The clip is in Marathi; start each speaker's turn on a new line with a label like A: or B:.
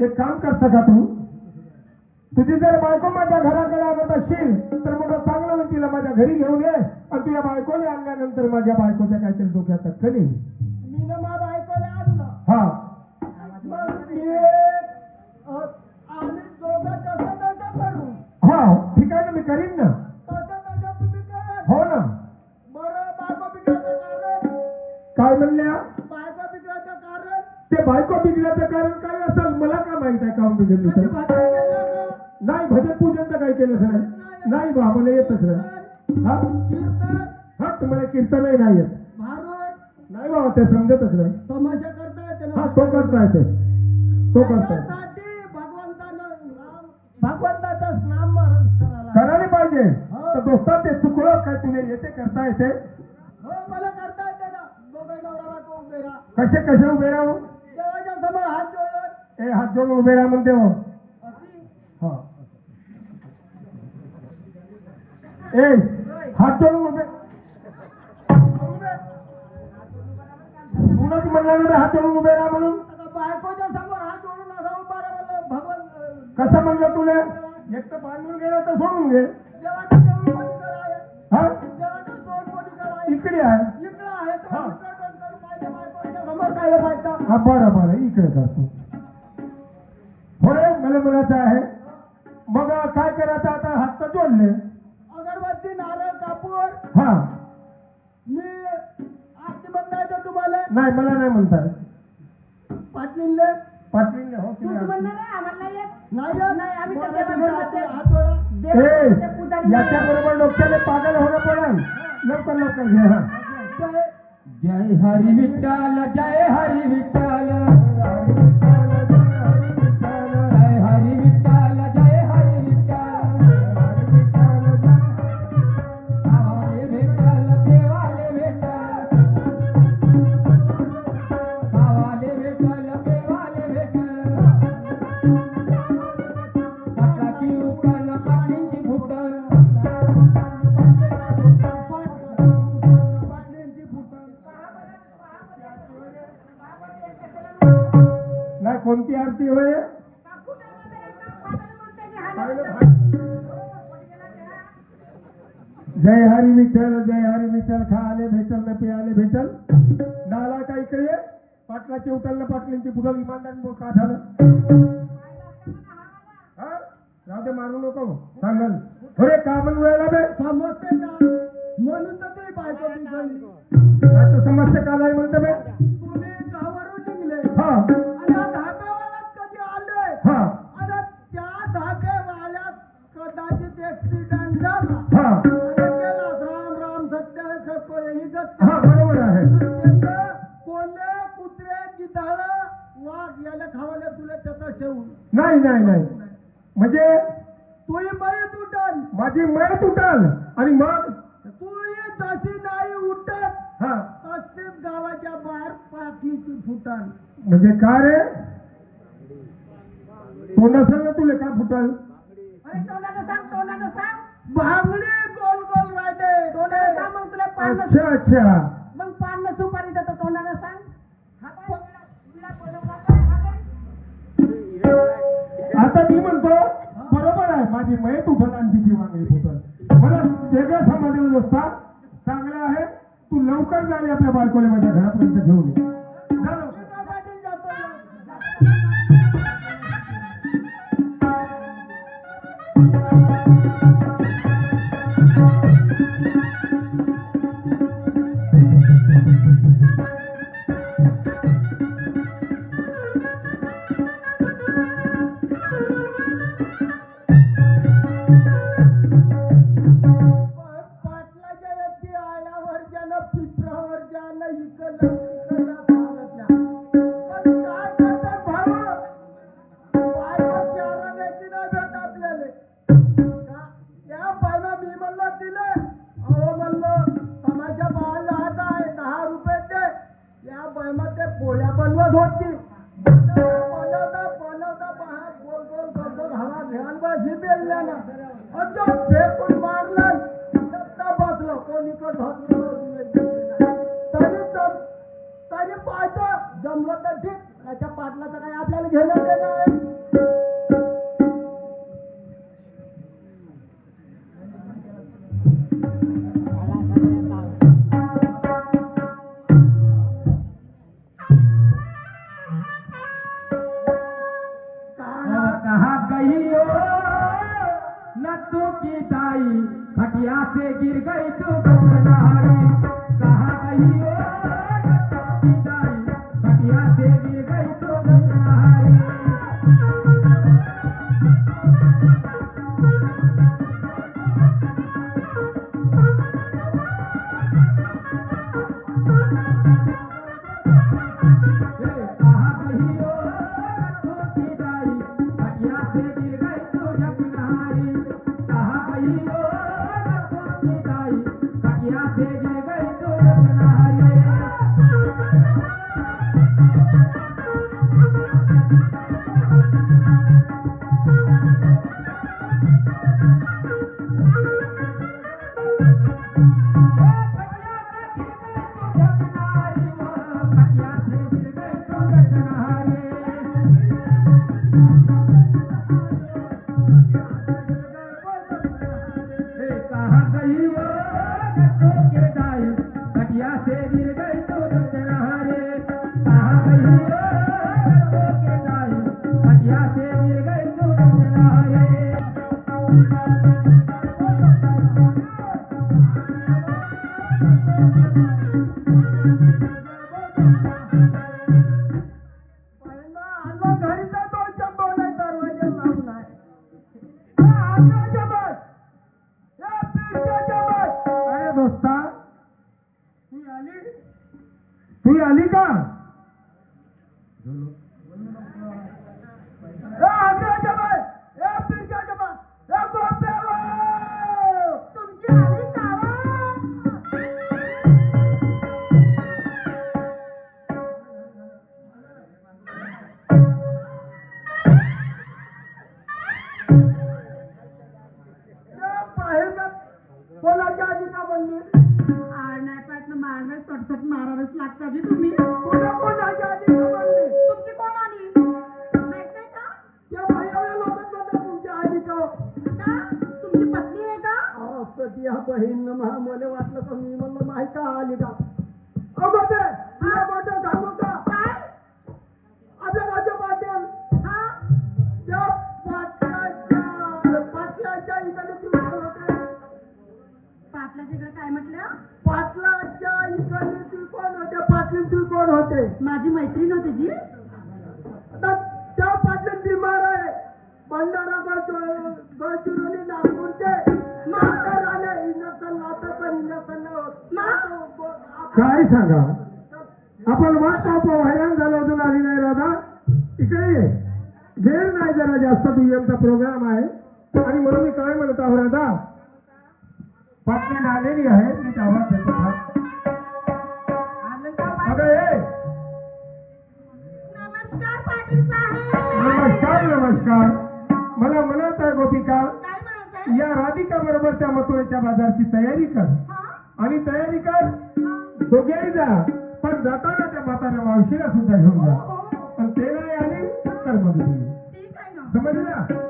A: एक काम करता का तू? तुझी जर बायको माझ्या घराकडे आणत असशील तर मग चांगलं होईल, तिला माझ्या घरी घेऊन ये आणि तुझ्या बायकोने आणल्यानंतर माझ्या बायकोच्या काहीतरी डोक्यात कधी
B: मी ना माझ्या बायकोला आणलं.
A: हा
B: मग आम्ही दोघं तसं तसं करू.
A: हा ठीक आहे ना, मी करीन ना.
B: तसं तसं तुम्ही करा.
A: हो ना.
B: बरं, बायको बिघडायचं कारण?
A: काय म्हणल्या?
B: बायको बिघडायचं कारण?
A: ते बायको बिघडल्याचं कारण काय असेल मला काय माहित आहे? काम बिघडली
B: कधी
A: तर
B: भजन केलं का?
A: नाही, भजन पूजन तर काही केलं सर नाही बा, मला येतच नाही. हा
B: कीर्तन,
A: हा तुम्हाला कीर्तनही नाही येत?
B: भारूड,
A: नाही बाबा, ते समजतच नाही.
B: तमाशा करता येते ना?
A: हा तो करता येते, तो करता येते.
B: त्याच्यासाठी भगवंताचं नामस्मरण करायला.
A: करायला पाहिजे. तर दोस्ता ते चुकलं काय? तुला येते, करता येते?
B: हो, मला करता येते ना. दोघं नवरा बायको उभे राहा.
A: कसे कसे उभे राहू?
B: देवाच्या समोर हात जोडून
A: ए हात जोडून उभे राहा म्हणते हो.
B: अशी.
A: हा ए हात जोडून उभे. तुलाच म्हणलं ना हात जोडून उभे राहा म्हणून.
B: आता बायकोच्या समोर हात जोडून असा उभा राहा म्हणलं.
A: कसं म्हणलं तुला? एक तर बांधून गेला तर सोडून घे.
B: देवाचं जेवण कोणीकडे आहे?
A: हा
B: देवाचं तोंड कोणीकडे आहे?
A: इकडे आहे.
B: इकडं आहे. तो
A: हा.
B: इकडं तोंड करून पाहिजे, बायकोच्या समोर काय पाहिजे?
A: हा बरं बरं, इकडे करतो. होय मला म्हणायचं आहे. मग काय करायचं आता? हात तर जोडले.
B: अगरबत्ती, नारळ, कापूर.
A: हा
B: मी आरती म्हणता येतं तुम्हाला?
A: नाही, मला नाही म्हणताय.
B: पाटलींले
A: पाटलीने हो
C: तू म्हणणार आहे आम्हाला नाही येत?
B: नाही येत?
C: नाही, आम्ही तर
B: मला
C: देवाघर
B: तुमच्या
C: जाते.
B: हात जोडा.
C: देवाघरचे पुजारी
A: याच्या
C: नाही.
A: बरोबर डोक्याला पागल होणं पडेल. लवकर लवकर घे. हा
B: जय
A: जय हरी विठ्ठल, जय हरी विठ्ठल, जय हरी विठ्ठल, जय हरी विठ्ठल, गावाले विठ्ठल, देवाले विठ्ठल, गावाले विठ्ठल, देवाले विठ्ठल, पाटलाची उकल, पाटलीची फुटल. नाही कोणती आरती होय? जय हरी विठ्ठल, जय हरी विठ्ठल, खाले भेटल न पियाले भेटल. नाला का इकडे ये. पाटलाची उठल न पाटलींची फुटल. इमानदार का झालं? हा राहू दे, मारू नको सांगल. अरे का म्हणून राहिला बे?
B: समजते का? म्हणून तर तुम्ही बायको बिघडली.
A: आता समजते का नाही म्हणते बे?
B: तुम्ही गावावरून निघले
A: हा
B: आणि या धाब्यावाल्यात कधी आले
A: हा
B: आणि त्या धाब्यावाल्यात कदाचित ऍक्सिडेंट झाला
A: हा
B: आणि गेला. राम राम सत्य सत्य ही गत.
A: हा बरोबर आहे.
B: त्याचं कोल्हे, कुत्रे, गिधाळ, वाघ याला खावायला तुला त्याचा ठेवून
A: नाही नाही नाही म्हणजे
B: तुही मयत उठल.
A: माझी मयत उठल आणि मग
B: तुही जशी नाही उठत
A: हा
B: तशीच गावाच्या बाहेर पाठीची फुटल.
A: म्हणजे का रे? तो नसेल ना तुले का फुटल?
C: अरे तोंडानं सांग, तोंडानं सांग.
B: बांगडी गोल गोल राहते.
C: तोंडानं सांग, मग तुला पान
A: अच्छा अच्छा.
C: मग पान सुपारी देतो. तोंडानं सांग. हातात विडा पडला काय हातात?
A: आता मी म्हणतो बरोबर आहे, माझी मयत उठल आणि तिची वांगडी फुटल. मला वेगळं समाधान असता चांगलं आहे. तू लवकर झाली आपल्या बायकोला माझ्या घरापर्यंत घेऊन ये. जा लवकर.
B: पाटील जातो. पाटलाच्या व्यक्ती आल्यावर ज्यानं पिपरावर ज्यानं इकडलं तिकडलं सांगितलं. पण काय करतात भाऊ? बायको चारा द्यायची नाही भेट आपल्याला. त्या बायला मी म्हणलं दिलं. अहो म्हणलं समाजा बाळ राहत आहे, 10 रुपये दे. या बायमा ते पोळ्या बनवत होती. बनवता बनवता बाहेर गोल गोल गोल गोल हवा घ्याल बस ही बेलल्यानं अजून फेकून मारलं. बसलो कोणीकडे तरी पाहतो जमलं तर ठीक. त्याच्या पाटलाचं काही आपल्याला घेणं देणं आहे.
D: दाई खटिया से गिर गई तो बदनारी कहाँ गई ओ रत्तों की दाई खटिया से गिर गई तो बदनारी कहाँ गई ओ रत्तों की दाई खटिया से गिर गई तो बदनारी कहाँ गई ओ रत्तों की दाई खटिया से गिर गई तो बदनारी
B: पहिला आलो घरी जातो चंबवला दरवाजा लावून आहे आग्राच्या बस या पीठच्या बस
A: अरे दोस्ता तू आली का
B: आग्राच्या बस या पीठच्या बस या गोप्यावर
C: तुमची आली कावा
B: या बाहेर कोणाच्या आधी का बनली
C: आडण्यापासून मारवे सटसट मारावेच लागतं जी तुम्ही
B: कोणाच्या आधी का बनली
C: तुमची कोण आली माहित नाही का
B: त्या बाहेर लोकच म्हणतात तुमच्या आधी का
C: का तुमची पत्नी आहे का
B: कधी या बहीण मला वाटलं का मी म्हणलं नाही का आली का अगो ते तुला वाटत सांगू का
C: काय
B: आपल्या राजा पाटील
C: हा
B: त्या पाटलाच्या इकडे तुम्ही होते
C: पाटला तिकडे काय म्हटलं
B: पाटलाच्या इकडे तुम्ही कोण होते पाटील तुम्ही कोण होते
C: माझी मैत्रीण होती जी
B: आता त्या पाटील बिमार आहे भंडारा गडचिरोली नागपूरचे मास्टर आले इंजेक्शन लावतात पण इंजेक्शन नाही होत
A: काय सांगा आपण वाटतो हैराण झालो अजून आली नाही राधा इकडे ये वेळ नाही जरा जास्त दुय्यमचा प्रोग्राम आहे आणि म्हणून मी काय म्हणत आहो राधा पाटली आलेली आहे मी आवाज देतो
C: आलं का पाटील?
A: अगं ये
C: नमस्कार पाटील साहेब
A: नमस्कार नमस्कार मला म्हणत आहे गोपिका
C: काय म्हणताय
A: या राधिका बरोबर त्या मथुरेच्या बाजारची तयारी कर
C: हा
A: आणि तयारी कर दोघेही जा पण जाताना त्या म्हाताऱ्या मावशीला सुद्धा घेऊन जा
C: हो
A: पण ते नाही आली तर मग
C: ठीक आहे ना
A: समजलं